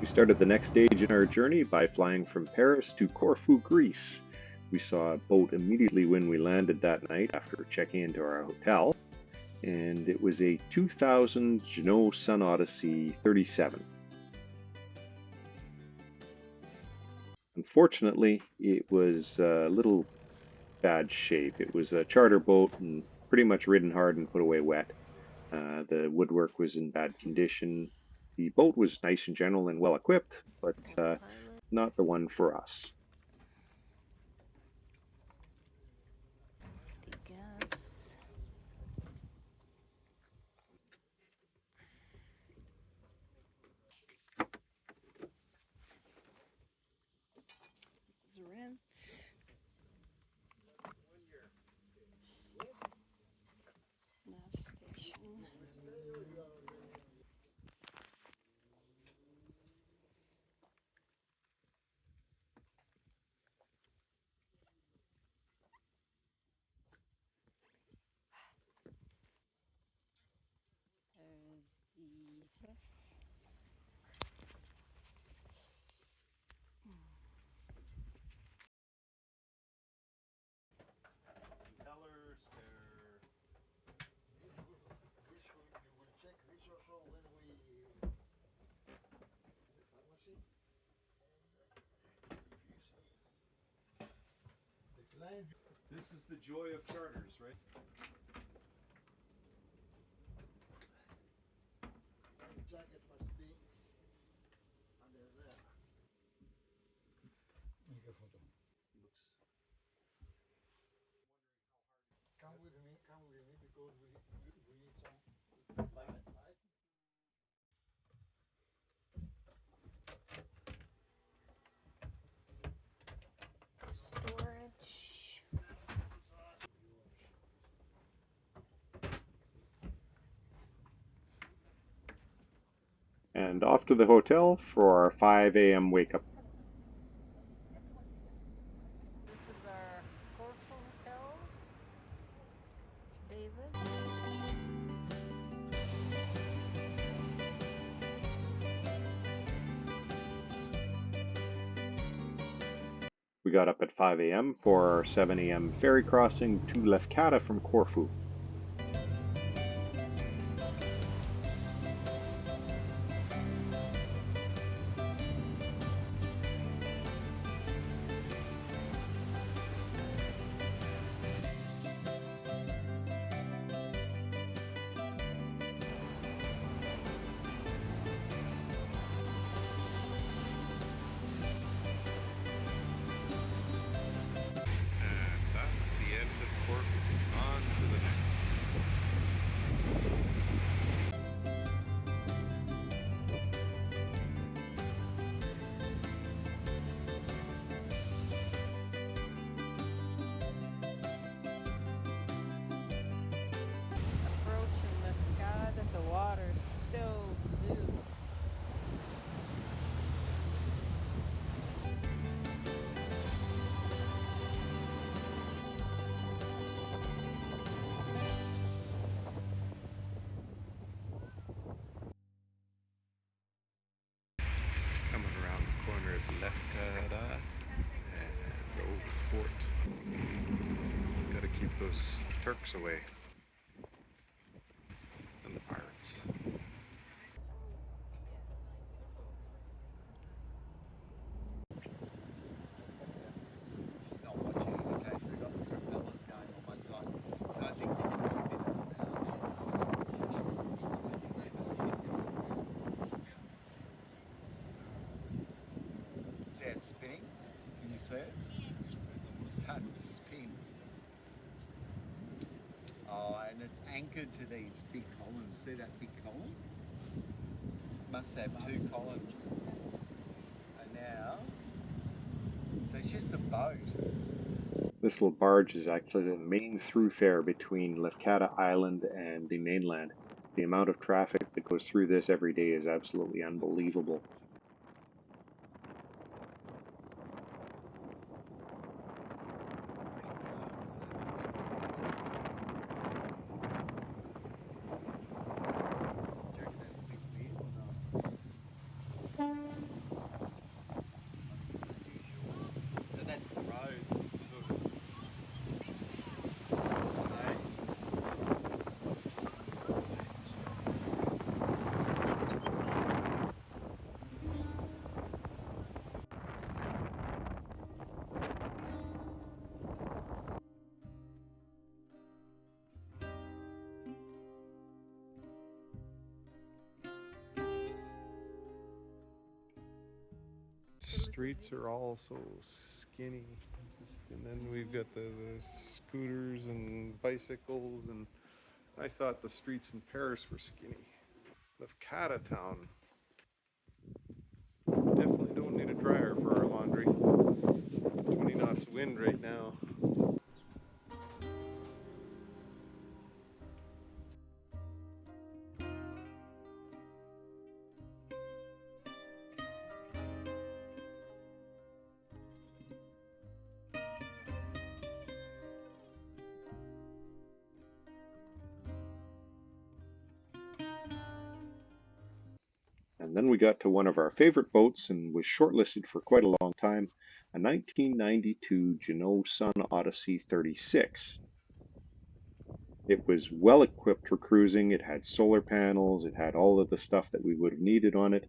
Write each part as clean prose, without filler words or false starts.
We started the next stage in our journey by flying from Paris to Corfu, Greece. We saw a boat immediately when we landed that night after checking into our hotel, and it was a 2000 Jeanneau Sun Odyssey 37. Unfortunately, it was a little bad shape. It was a charter boat and pretty much ridden hard and put away wet. The woodwork was in bad condition. The boat was nice in general and well equipped, but not the one for us. Gas. Rent. Nav station. There's the press. This is the joy of charters, right? The jacket must be under there. Make a photo. Come with me because we need some light. Storage. And off to the hotel for our 5 a.m. wake up. This is our Corfu hotel. David. We got up at 5 a.m. for our 7 a.m. ferry crossing to Lefkada from Corfu. Approaching Lefkada. The water's so blue. Coming around the corner of Lefkada and the old fort. Gotta keep those Turks away. And the pirates. She's not watching in case they've got the propellers going on one side. So I think they can spin it See it's spinning? Can you see it? It's starting to spin. Oh, and it's anchored to these big columns. See that big column? It must have 2 columns. And now, so it's just a boat. This little barge is actually the main thoroughfare between Lefkada Island and the mainland. The amount of traffic that goes through this every day is absolutely unbelievable. Do you reckon that's a big wheel or not? streets are all so skinny. And then we've got the scooters and bicycles, and I thought the streets in Paris were skinny. Lefkada town. Definitely don't need a dryer for our laundry. 20 knots of wind right now. And then we got to one of our favorite boats and was shortlisted for quite a long time, a 1992 Jeanneau Sun Odyssey 36. It was well equipped for cruising. It had solar panels. It had all of the stuff that we would have needed on it.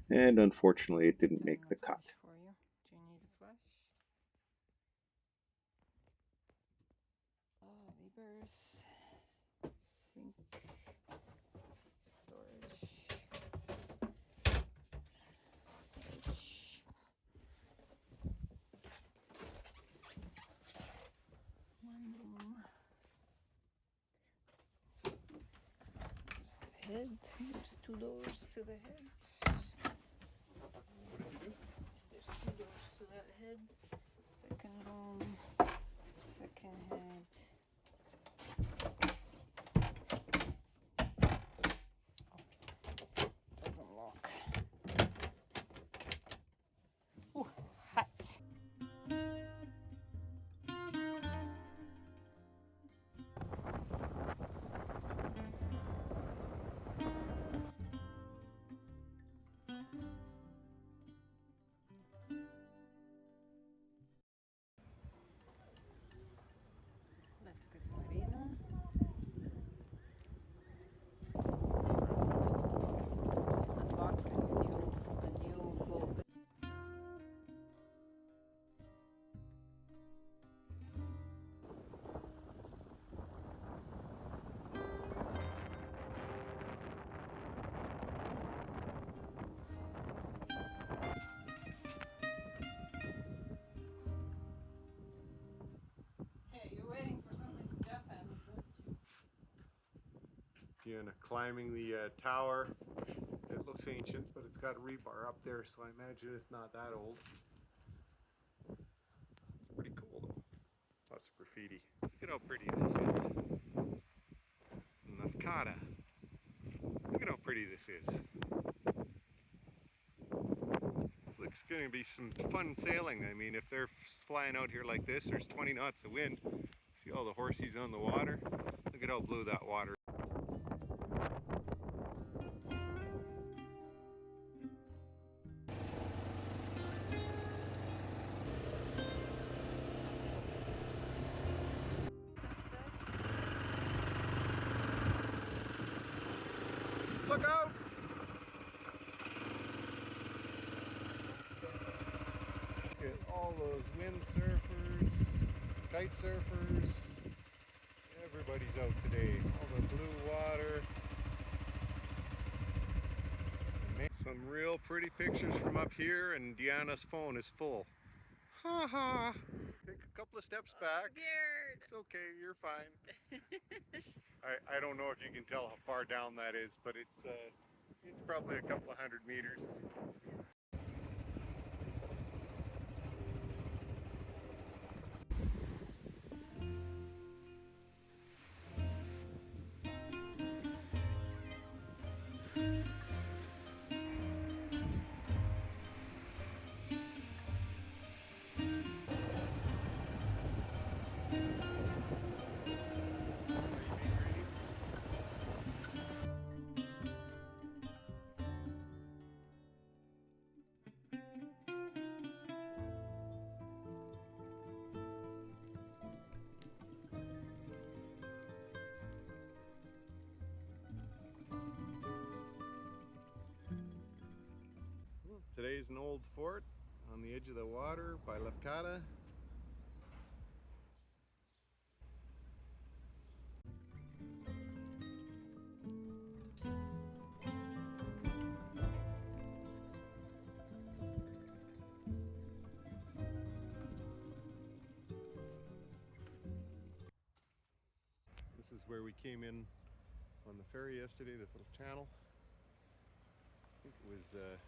And unfortunately, it didn't Doing make the the cut. flash for you. Do you need a flash? Rebirth. Sink. Storage. H. One room. There's the head. There's 2 doors to the head. There's 2 doors to that head. Second room. Second head. Doesn't lock. Ooh, hot. Lefkada Marina. Unboxing a new boat. Hey, you're waiting for something to jump at me, don't you? Diana climbing the tower. It looks ancient, but it's got a rebar up there, so I imagine it's not that old. It's pretty cool though. Lots of graffiti. Look at how pretty this is. Lefkada. Look at how pretty this is. Looks going to be some fun sailing. I mean, if they're flying out here like this, there's 20 knots of wind. See all the horsies on the water? Look at how blue that water is. Look out! Look at all those windsurfers, kite surfers. Everybody's out today. All the blue water. Some real pretty pictures from up here, and Diana's phone is full. Ha ha! Take a couple of steps back. Scared. It's okay, you're fine. I don't know if you can tell how far down that is, but it's probably a couple of 100 meters. Today's an old fort on the edge of the water by Lefkada. where we came in on the ferry yesterday, this little channel. I think it was, the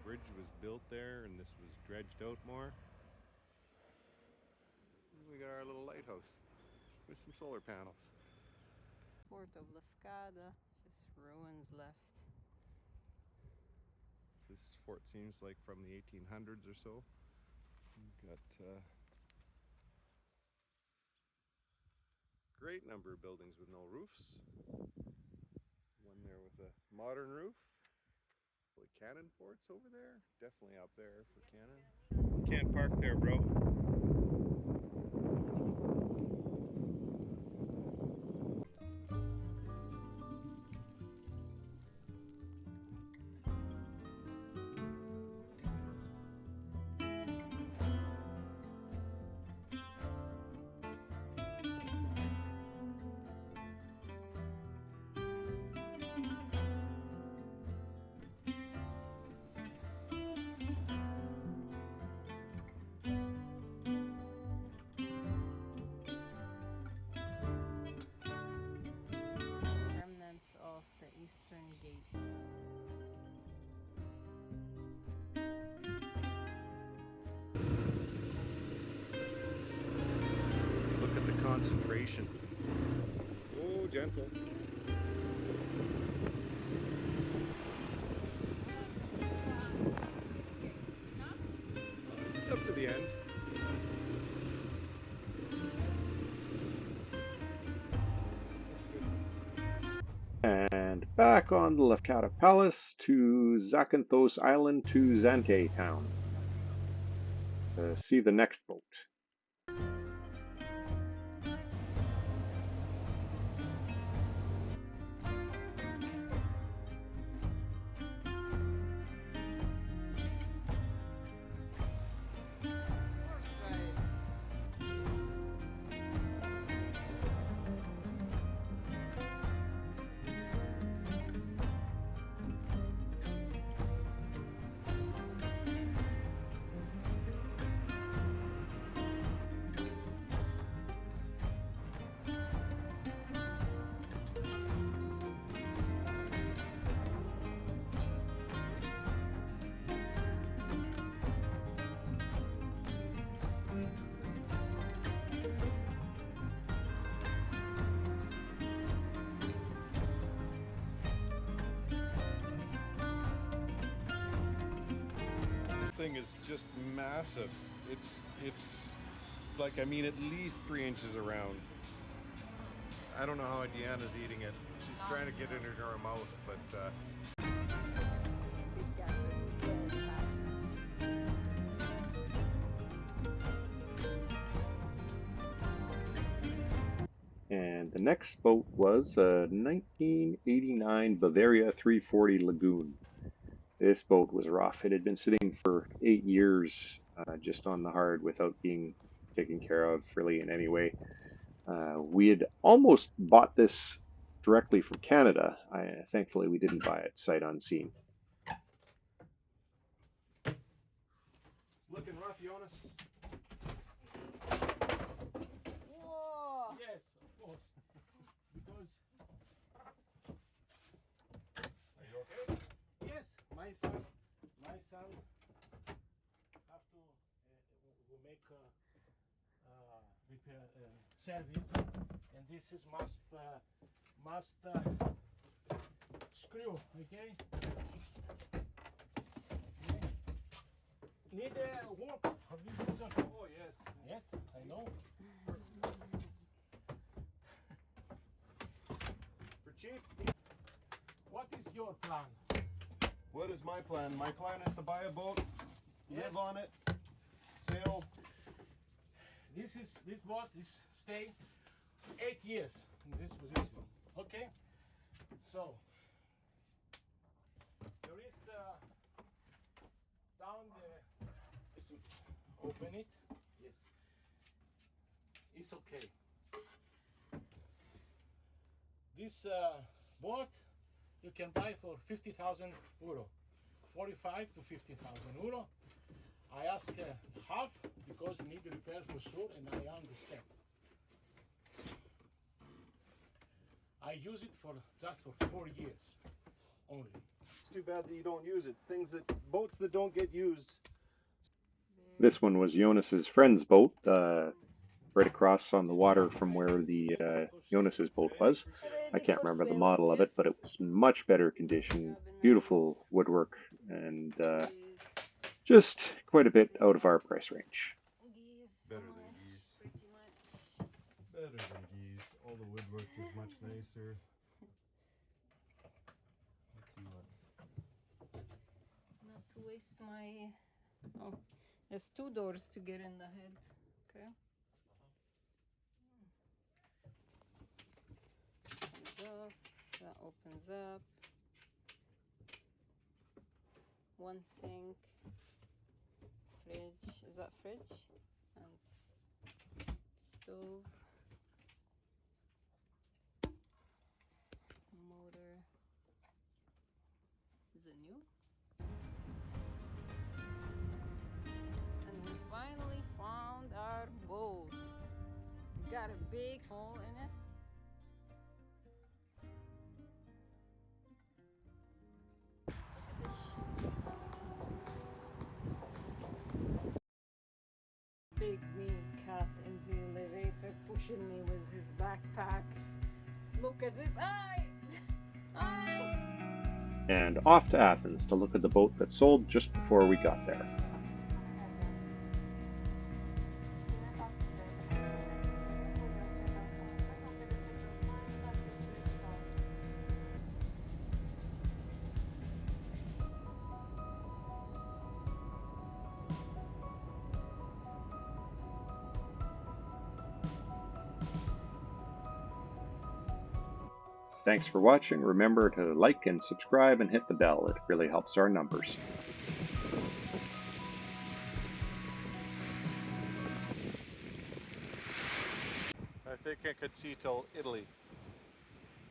bridge was built there and this was dredged out more. We got our little lighthouse with some solar panels. Port of Lefkada, just ruins left. This fort seems like from the 1800s or so. We've got great number of buildings with no roofs. One there with a modern roof. Like cannon ports over there. Definitely up there for cannon. Can't park there, bro. Remnants of the eastern gate. Look at the concentration. Oh, gentle. Up to the end. And back on the Lefkada Palace to Zakynthos Island to Zante Town. See the next boat. Thing is just massive. It's like, I mean, at least 3 inches around. I don't know how Deanna's eating it. She's trying to get it in her mouth, but And the next boat was a 1989 Bavaria 340 Lagoon. This boat was rough. It had been sitting for 8 years just on the hard without being taken care of really in any way. We had almost bought this directly from Canada. Thankfully, we didn't buy it sight unseen. it's looking rough, Jonas. Whoa! Yes, of course. Because Are you okay? yes, my son have to make repair service, and this is must screw, okay? Need work for this reason. Oh, yes. Yes, I know. For cheap. What is your plan? What is my plan? My plan is to buy a boat, Yes. live on it, sail. This boat is stay 8 years in this position. Okay, so there is down the. Open it. Yes, it's okay. This boat you can buy for 50,000 euro, 45 to 50,000 euro. I ask half because need repair for sure, and I understand. I use it for just for 4 years only. It's too bad that you don't use it. Boats that don't get used. This one was Jonas's friend's boat, right across on the water from where the Jonas's boat was. I can't remember the model of it, but it was in much better condition, beautiful woodwork, and just quite a bit out of our price range. Better than geese. Better than geese. All the woodwork is much nicer. Not to waste my. Oh, there's 2 doors to get in the head. Okay. Opens up. That opens up. 1 sink. Fridge. Is that fridge? And stove. Motor. Is it new? And we finally found our boat. Got a big hole in it. Look at this shit. Big mean cat in the elevator pushing me with his backpacks. Look at this. Aye! Aye! And off to Athens to look at the boat that sold just before we got there. Thanks for watching. Remember to like and subscribe and hit the bell. It really helps our numbers. I think I could see till Italy.